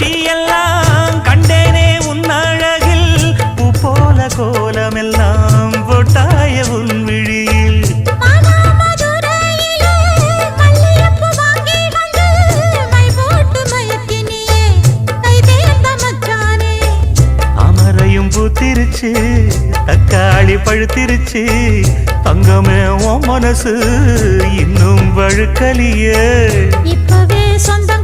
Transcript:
காட்சி எல்லாம் கண்டேனே உன் அழகில் பூ போல கோலமெல்லாம் போட்டாய உன் விழியில் அமரையும் பூத்திருச்சு தக்காளி பழுத்திருச்சு தங்கமே உன் மனசு இன்னும் வழுக்கலியே இப்பவே சொந்தம்